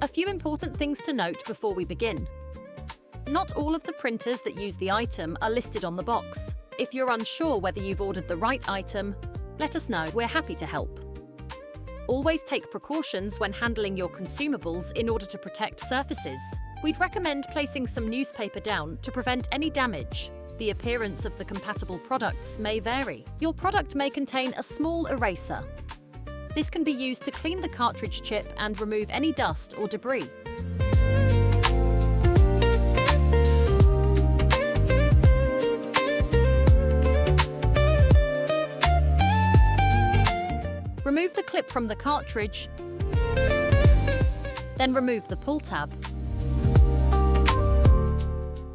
A few important things to note before we begin. Not all of the printers that use the item are listed on the box. If you're unsure whether you've ordered the right item, let us know, we're happy to help. Always take precautions when handling your consumables in order to protect surfaces. We'd recommend placing some newspaper down to prevent any damage. The appearance of the compatible products may vary. Your product may contain a small eraser. This can be used to clean the cartridge chip and remove any dust or debris. Remove the clip from the cartridge, then remove the pull tab.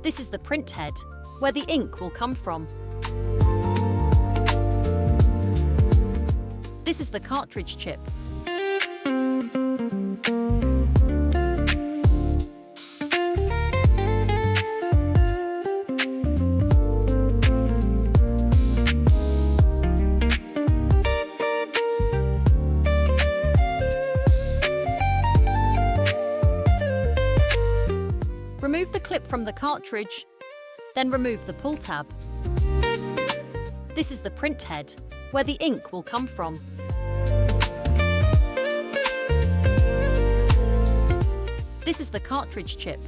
This is the print head, where the ink will come from. This is the cartridge chip. Remove the clip from the cartridge, then remove the pull tab. This is the print head, where the ink will come from. This is the cartridge chip.